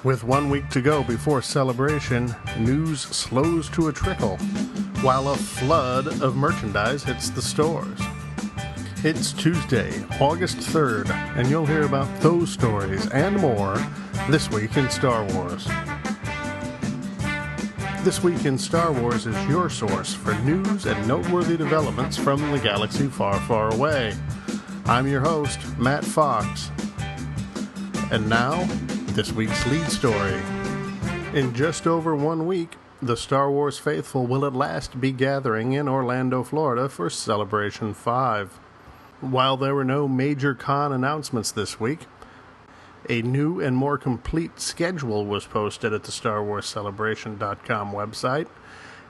With 1 week to go before Celebration, news slows to a trickle, while a flood of merchandise hits the stores. It's Tuesday, August 3rd, and you'll hear about those stories and more this week in Star Wars. This Week in Star Wars is your source for news and noteworthy developments from the galaxy far, far away. I'm your host, Matt Fox. And now, this week's lead story. In just over 1 week, the Star Wars faithful will at last be gathering in Orlando, Florida for Celebration 5. While there were no major con announcements this week, a new and more complete schedule was posted at the StarWarsCelebration.com website,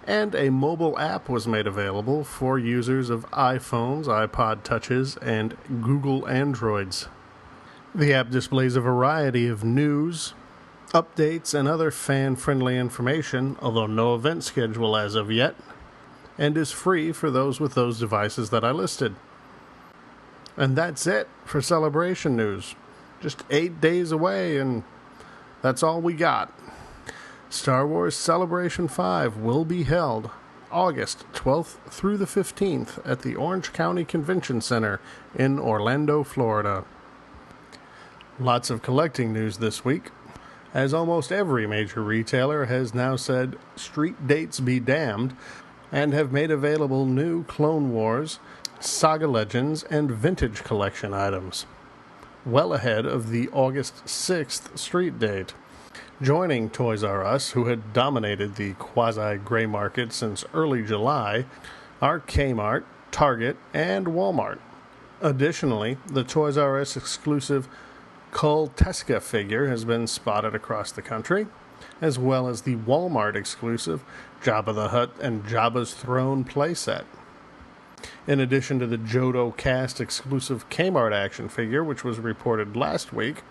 and a mobile app was made available for users of iPhones, iPod Touches, and Google Androids. The app displays a variety of news, updates, and other fan-friendly information, although no event schedule as of yet, and is free for those with those devices that I listed. And that's it for Celebration news. Just 8 days away, and that's all we got. Star Wars Celebration 5 will be held August 12th through the 15th at the Orange County Convention Center in Orlando, Florida. Lots of collecting news this week, as almost every major retailer has now said street dates be damned and have made available new Clone Wars, Saga Legends, and Vintage Collection items, well ahead of the August 6th street date. Joining Toys R Us, who had dominated the quasi-gray market since early July, are Kmart, Target, and Walmart. Additionally, the Toys R Us exclusive Kulteska figure has been spotted across the country, as well as the Walmart exclusive Jabba the Hutt and Jabba's Throne playset. In addition to the Jodo cast exclusive Kmart action figure, which was reported last week,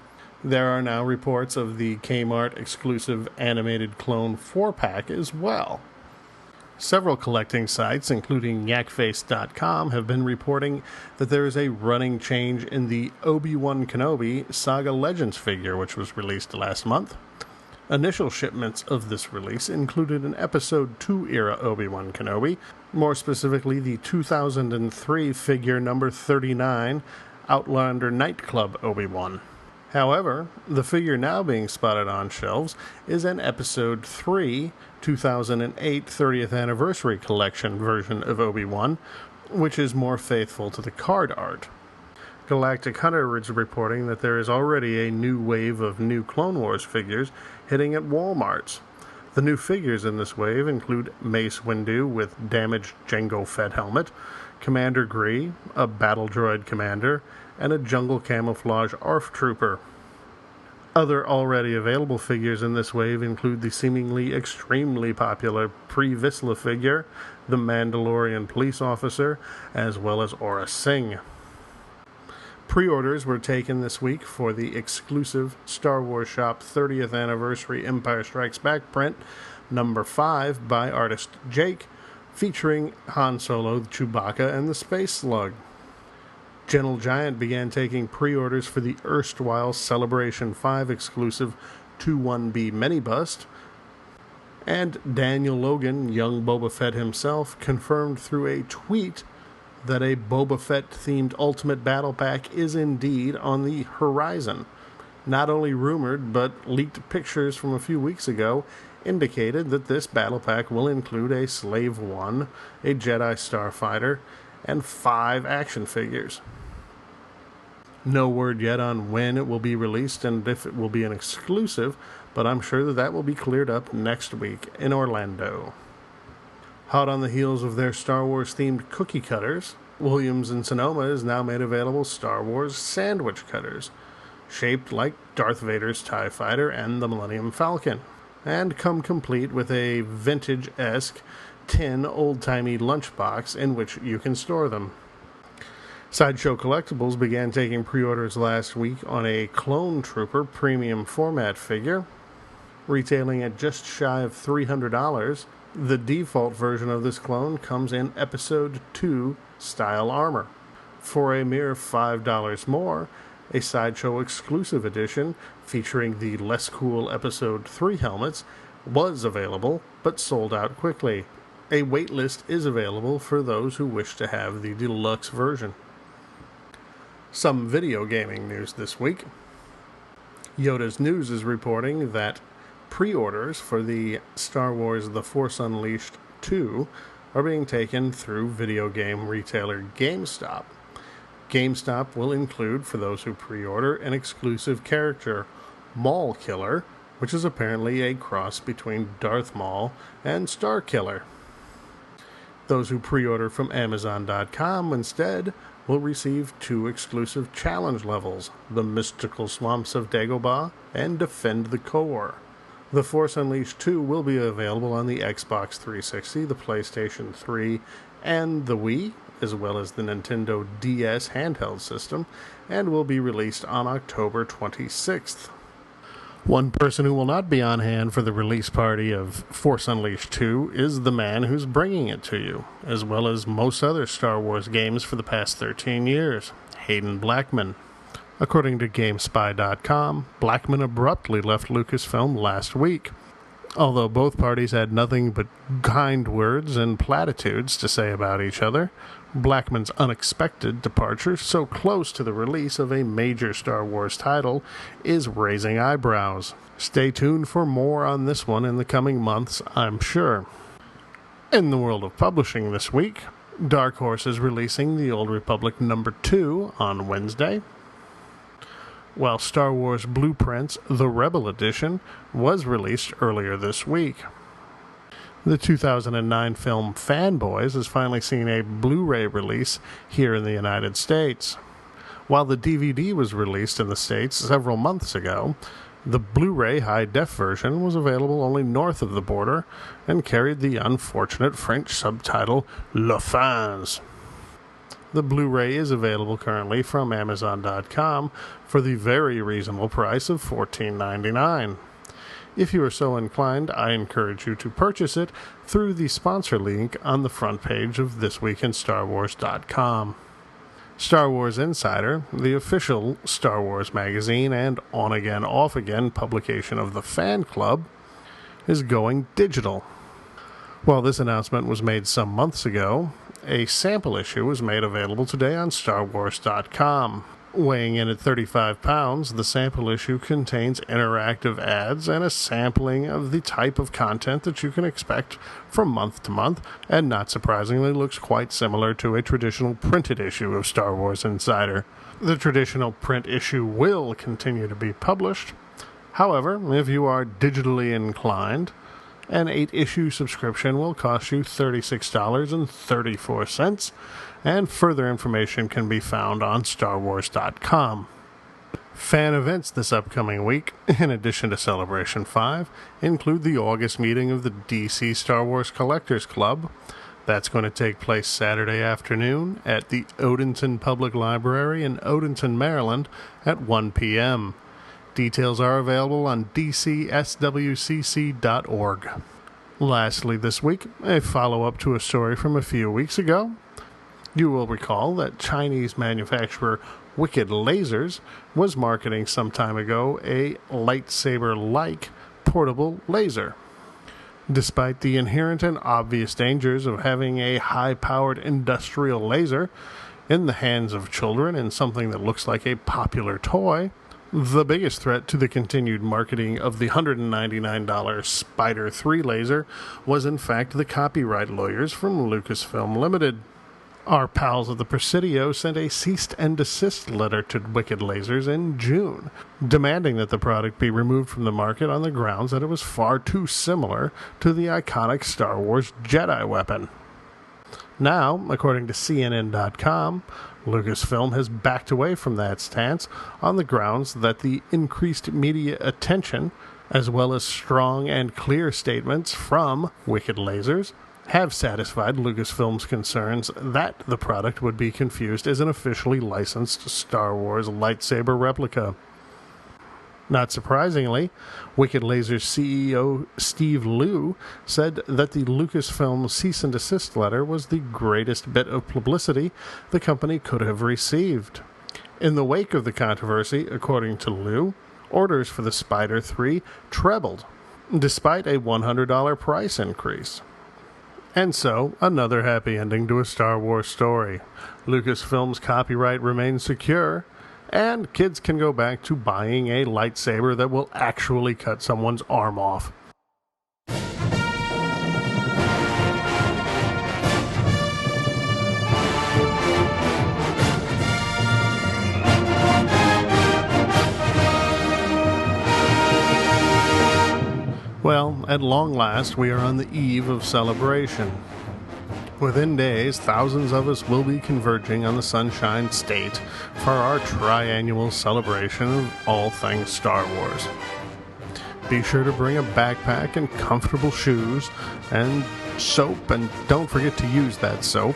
there are now reports of the Kmart exclusive animated clone 4-pack as well. Several collecting sites, including yakface.com, have been reporting that there is a running change in the Obi-Wan Kenobi Saga Legends figure, which was released last month. Initial shipments of this release included an Episode 2 era Obi-Wan Kenobi, more specifically the 2003 figure number 39, Outlander Nightclub Obi-Wan. However, the figure now being spotted on shelves is an Episode 3, 2008 30th Anniversary Collection version of Obi-Wan, which is more faithful to the card art. Galactic Hunter is reporting that there is already a new wave of new Clone Wars figures hitting at Walmarts. The new figures in this wave include Mace Windu with damaged Jango Fett helmet, Commander Gree, a battle droid commander, and a jungle camouflage ARF trooper. Other already available figures in this wave include the seemingly extremely popular Pre Vizsla figure, the Mandalorian police officer, as well as Aura Singh. Pre-orders were taken this week for the exclusive Star Wars Shop 30th Anniversary Empire Strikes Back print, number 5 by artist Jake, featuring Han Solo, Chewbacca, and the Space Slug. Gentle Giant began taking pre-orders for the erstwhile Celebration 5 exclusive 2-1B mini-bust, and Daniel Logan, young Boba Fett himself, confirmed through a tweet that a Boba Fett-themed Ultimate Battle Pack is indeed on the horizon. Not only rumored, but leaked pictures from a few weeks ago indicated that this battle pack will include a Slave One, a Jedi Starfighter, and 5 action figures. No word yet on when it will be released and if it will be an exclusive, but I'm sure that will be cleared up next week in Orlando. Hot on the heels of their Star Wars-themed cookie cutters, Williams & Sonoma has now made available Star Wars sandwich cutters, shaped like Darth Vader's TIE Fighter and the Millennium Falcon, and come complete with a vintage-esque tin old-timey lunchbox in which you can store them. Sideshow Collectibles began taking pre-orders last week on a Clone Trooper premium format figure, retailing at just shy of $300. The default version of this clone comes in Episode 2 style armor. For a mere $5 more, a Sideshow exclusive edition featuring the Less Cool Episode 3 helmets was available, but sold out quickly. A waitlist is available for those who wish to have the deluxe version. Some video gaming news this week. Yoda's News is reporting that pre-orders for the Star Wars The Force Unleashed 2 are being taken through video game retailer GameStop. GameStop will include, for those who pre-order, an exclusive character, Maul Killer, which is apparently a cross between Darth Maul and Star Killer. Those who pre-order from Amazon.com instead will receive 2 exclusive challenge levels, the Mystical Swamps of Dagobah and Defend the Core. The Force Unleashed 2 will be available on the Xbox 360, the PlayStation 3, and the Wii, as well as the Nintendo DS handheld system, and will be released on October 26th. One person who will not be on hand for the release party of Force Unleashed 2 is the man who's bringing it to you, as well as most other Star Wars games for the past 13 years, Hayden Blackman. According to GameSpy.com, Blackman abruptly left Lucasfilm last week. Although both parties had nothing but kind words and platitudes to say about each other, Blackman's unexpected departure so close to the release of a major Star Wars title is raising eyebrows. Stay tuned for more on this one in the coming months, I'm sure. In the world of publishing this week, Dark Horse is releasing The Old Republic No. 2 on Wednesday, while Star Wars Blueprints The Rebel Edition was released earlier this week. The 2009 film Fanboys has finally seen a Blu-ray release here in the United States. While the DVD was released in the States several months ago, the Blu-ray high-def version was available only north of the border and carried the unfortunate French subtitle La Fins. The Blu-ray is available currently from Amazon.com for the very reasonable price of $14.99. If you are so inclined, I encourage you to purchase it through the sponsor link on the front page of thisweekinstarwars.com. Star Wars Insider, the official Star Wars magazine and on-again, off-again publication of the fan club, is going digital. While this announcement was made some months ago, a sample issue was made available today on StarWars.com. Weighing in at 35 pounds, the sample issue contains interactive ads and a sampling of the type of content that you can expect from month to month, and not surprisingly looks quite similar to a traditional printed issue of Star Wars Insider. The traditional print issue will continue to be published. However, if you are digitally inclined, an 8-issue subscription will cost you $36.34, and further information can be found on StarWars.com. Fan events this upcoming week, in addition to Celebration 5, include the August meeting of the DC Star Wars Collectors Club. That's going to take place Saturday afternoon at the Odenton Public Library in Odenton, Maryland at 1 p.m. Details are available on dcswcc.org. Lastly this week, a follow-up to a story from a few weeks ago. You will recall that Chinese manufacturer Wicked Lasers was marketing some time ago a lightsaber-like portable laser. Despite the inherent and obvious dangers of having a high-powered industrial laser in the hands of children in something that looks like a popular toy, the biggest threat to the continued marketing of the $199 Spider 3 laser was in fact the copyright lawyers from Lucasfilm Limited. Our pals of the Presidio sent a cease and desist letter to Wicked Lasers in June, demanding that the product be removed from the market on the grounds that it was far too similar to the iconic Star Wars Jedi weapon. Now, according to CNN.com, Lucasfilm has backed away from that stance on the grounds that the increased media attention, as well as strong and clear statements from Wicked Lasers, have satisfied Lucasfilm's concerns that the product would be confused as an officially licensed Star Wars lightsaber replica. Not surprisingly, Wicked Lasers CEO Steve Liu said that the Lucasfilm cease and desist letter was the greatest bit of publicity the company could have received. In the wake of the controversy, according to Lou, orders for the Spider 3 trebled, despite a $100 price increase. And so, another happy ending to a Star Wars story. Lucasfilm's copyright remains secure, and kids can go back to buying a lightsaber that will actually cut someone's arm off. Well, at long last, we are on the eve of celebration. Within days, thousands of us will be converging on the Sunshine State for our triannual celebration of all things Star Wars. Be sure to bring a backpack and comfortable shoes and soap, and don't forget to use that soap.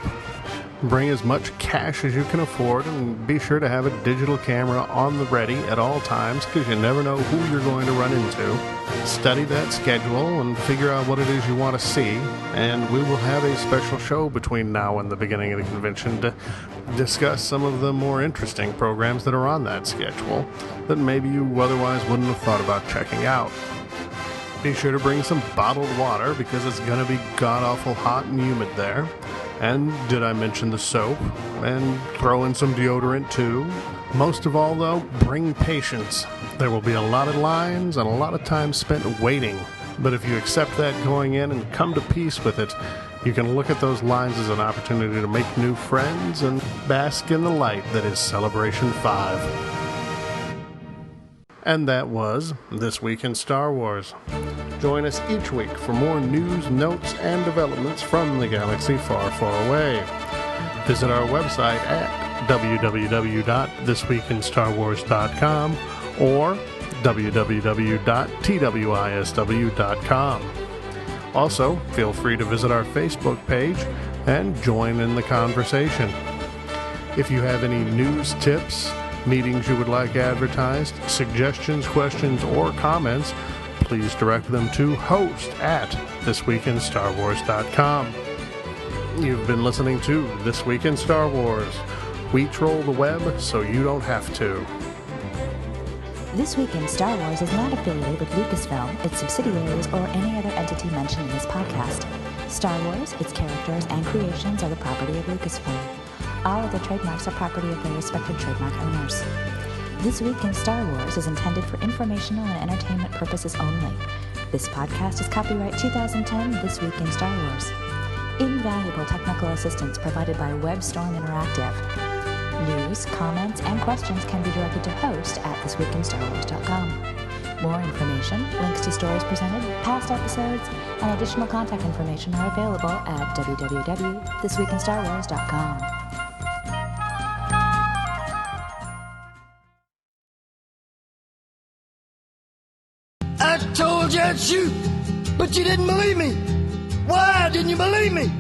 Bring as much cash as you can afford, and be sure to have a digital camera on the ready at all times, because you never know who you're going to run into. Study that schedule and figure out what it is you want to see, and we will have a special show between now and the beginning of the convention to discuss some of the more interesting programs that are on that schedule that maybe you otherwise wouldn't have thought about checking out. Be sure to bring some bottled water, because it's going to be god-awful hot and humid there. And did I mention the soap? And throw in some deodorant too. Most of all, though, bring patience. There will be a lot of lines and a lot of time spent waiting. But if you accept that going in and come to peace with it, you can look at those lines as an opportunity to make new friends and bask in the light that is Celebration 5. And that was This Week in Star Wars. Join us each week for more news, notes, and developments from the galaxy far, far away. Visit our website at www.thisweekinstarwars.com or www.twisw.com. Also, feel free to visit our Facebook page and join in the conversation. If you have any news, tips, meetings you would like advertised, suggestions, questions, or comments, please direct them to host@thisweekinstarwars.com. You've been listening to This Week in Star Wars. We troll the web so you don't have to. This Week in Star Wars is not affiliated with Lucasfilm, its subsidiaries, or any other entity mentioned in this podcast. Star Wars, its characters, and creations are the property of Lucasfilm. All of the trademarks are property of their respective trademark owners. This Week in Star Wars is intended for informational and entertainment purposes only. This podcast is copyright 2010 This Week in Star Wars. Invaluable technical assistance provided by WebStorm Interactive. News, comments, and questions can be directed to host@thisweekinstarwars.com. More information, links to stories presented, past episodes, and additional contact information are available at www.thisweekinstarwars.com. I told you I'd shoot, but you didn't believe me. Why didn't you believe me?